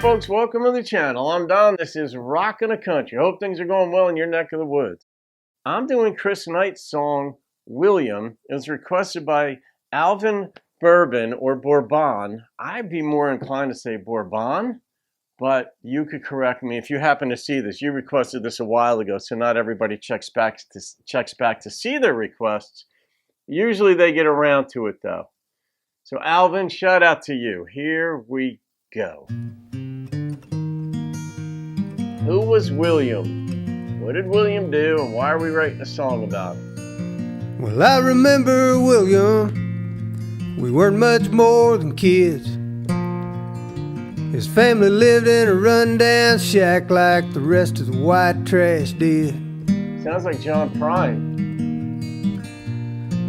folks, welcome to the channel. I'm Don. This is Rockin' the Country. Hope things are going well in your neck of the woods. I'm doing Chris Knight's song, William. It was requested by Alvin Bourbon or Bourbon. I'd be more inclined to say Bourbon, but you could correct me if you happen to see this. You requested this a while ago, so not everybody checks back to see their requests. Usually they get around to it, though. So Alvin, shout out to you. Here we go. Who was William? What did William do, and why are we writing a song about him? Well, I remember William. We weren't much more than kids. His family lived in a rundown shack like the rest of the white trash did. Sounds like John Prine.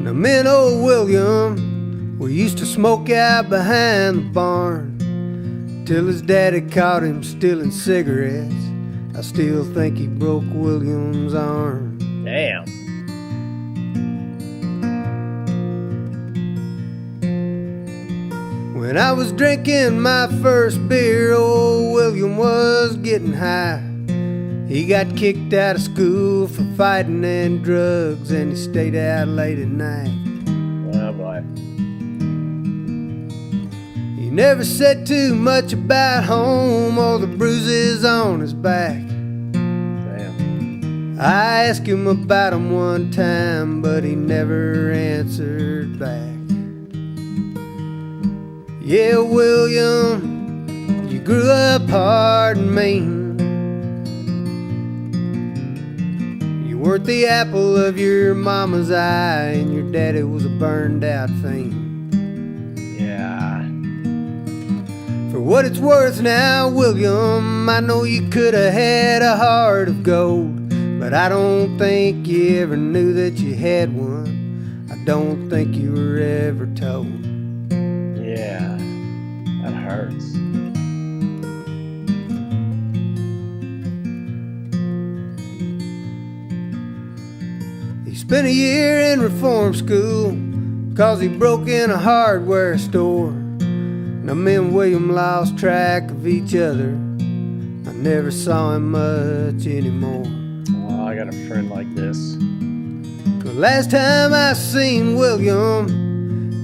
Now me and old William, we used to smoke out behind the barn till his daddy caught him stealing cigarettes. I still think he broke William's arm. Damn. When I was drinking my first beer, old William was getting high. He got kicked out of school for fighting and drugs, and he stayed out late at night. Oh boy. He never said too much about home or the bruises on his back. Damn. I asked him about him one time, but he never answered back. Yeah, William, you grew up hard and mean. You weren't the apple of your mama's eye, and your daddy was a burned out fiend. Yeah. For what it's worth now, William, I know you could have had a heart of gold, but I don't think you ever knew that you had one. I don't think you were ever told. Yeah. That hurts. He spent a year in reform school 'cause he broke in a hardware store. Now me and William lost track of each other. I never saw him much anymore. Oh, I got a friend like this. The last time I seen William,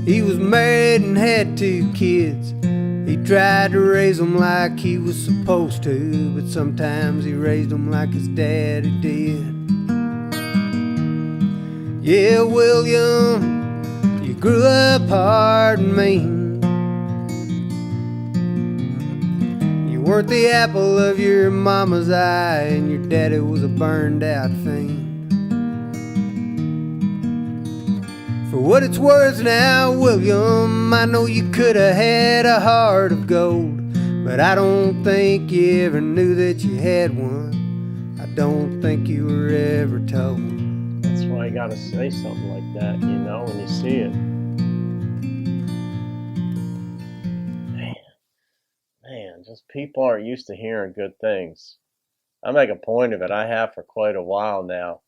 he was married and had 2 kids. He tried to raise them like he was supposed to, but sometimes he raised them like his daddy did. Yeah, William, you grew up hard and mean. You weren't the apple of your mama's eye, and your daddy was a burned out fiend. For what it's worth now, William, I know you could have had a heart of gold, but I don't think you ever knew that you had one. I don't think you were ever told. That's why you gotta say something like that, you know, when you see it. Man, just people aren't used to hearing good things. I make a point of it. I have for quite a while now.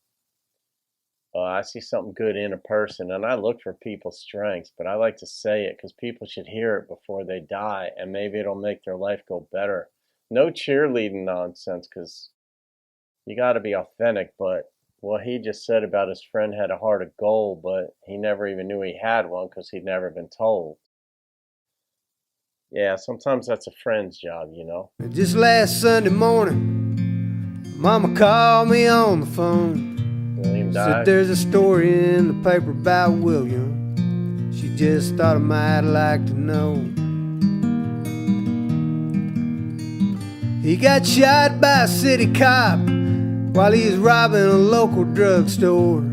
I see something good in a person, and I look for people's strengths, but I like to say it because people should hear it before they die, and maybe it'll make their life go better. No cheerleading nonsense, because you got to be authentic, but what he just said about his friend had a heart of gold, but he never even knew he had one because he'd never been told. Yeah, sometimes that's a friend's job, you know. Just last Sunday morning, Mama called me on the phone. William died. Said there's a story in the paper about William. She just thought I might like to know. He got shot by a city cop while he was robbing a local drugstore.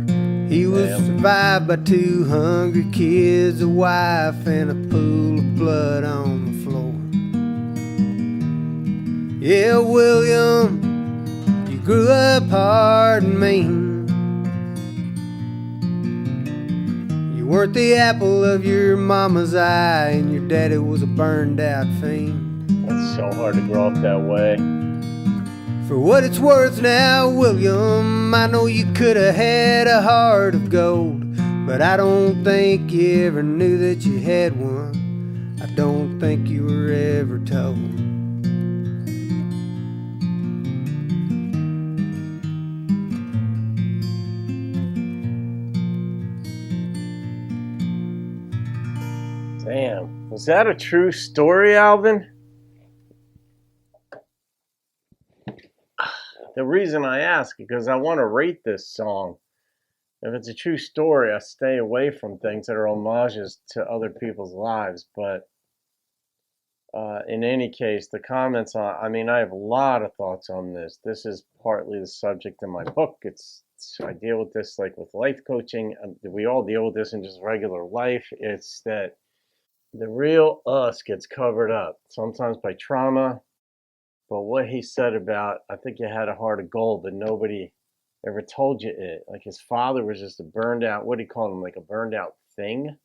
He was survived by 2 hungry kids, a wife, and a pool of blood on the floor. Yeah, William, you grew up hard and mean. You weren't the apple of your mama's eye, and your daddy was a burned out fiend. That's so hard to grow up that way. For what it's worth now, William, I know you could have had a heart of gold, but I don't think you ever knew that you had one. I don't think you were ever told. Damn, was that a true story, Alvin? The reason I ask is because I want to rate this song. If it's a true story, I stay away from things that are homages to other people's lives. But in any case, the comments on, I mean, I have a lot of thoughts on this. This is partly the subject of my book. I deal with this like with life coaching. We all deal with this in just regular life. It's that the real us gets covered up, sometimes by trauma. But what he said about, I think you had a heart of gold, but nobody ever told you it. Like his father was just a burned out, what do you call him, like a burned out thing?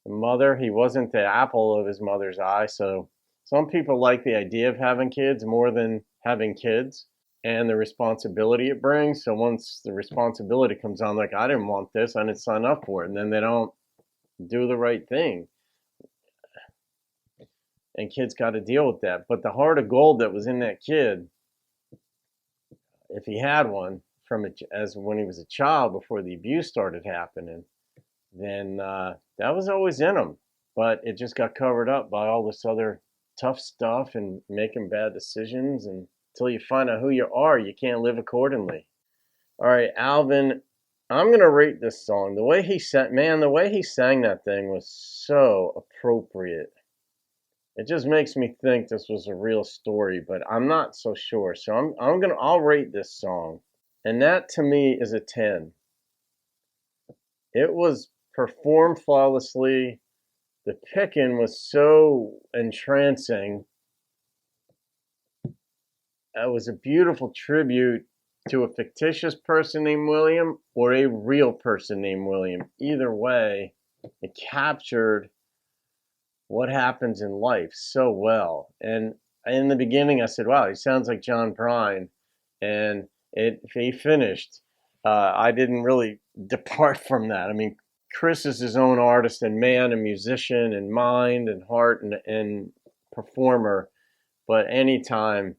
The mother, he wasn't the apple of his mother's eye. So some people like the idea of having kids more than having kids and the responsibility it brings. So once the responsibility comes on, like, I didn't want this, I didn't sign up for it. And then they don't do the right thing. And kids got to deal with that. But the heart of gold that was in that kid, if he had one from it, as when he was a child before the abuse started happening, then that was always in him. But it just got covered up by all this other tough stuff and making bad decisions. And until you find out who you are, you can't live accordingly. All right, Alvin, I'm gonna rate this song. The way he sang, man, the way he sang that thing was so appropriate. It just makes me think this was a real story, but I'm not so sure. So I'll rate this song. And that to me is a 10. It was performed flawlessly. The picking was so entrancing. It was a beautiful tribute to a fictitious person named William or a real person named William. Either way, it captured what happens in life so well. And in the beginning, I said, wow, he sounds like John Prine. And he finished. I didn't really depart from that. I mean, Chris is his own artist and man and musician and mind and heart and performer. But anytime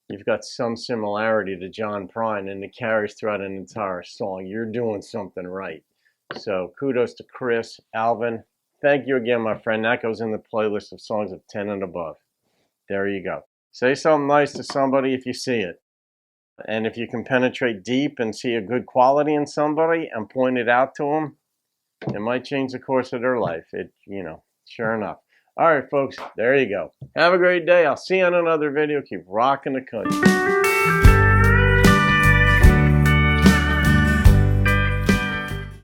you've got some similarity to John Prine and it carries throughout an entire song, you're doing something right. So kudos to Chris, Alvin. Thank you again, my friend. That goes in the playlist of songs of 10 and above. There you go. Say something nice to somebody if you see it. And if you can penetrate deep and see a good quality in somebody and point it out to them, it might change the course of their life. Sure enough. All right, folks, there you go. Have a great day. I'll see you on another video. Keep rocking the country.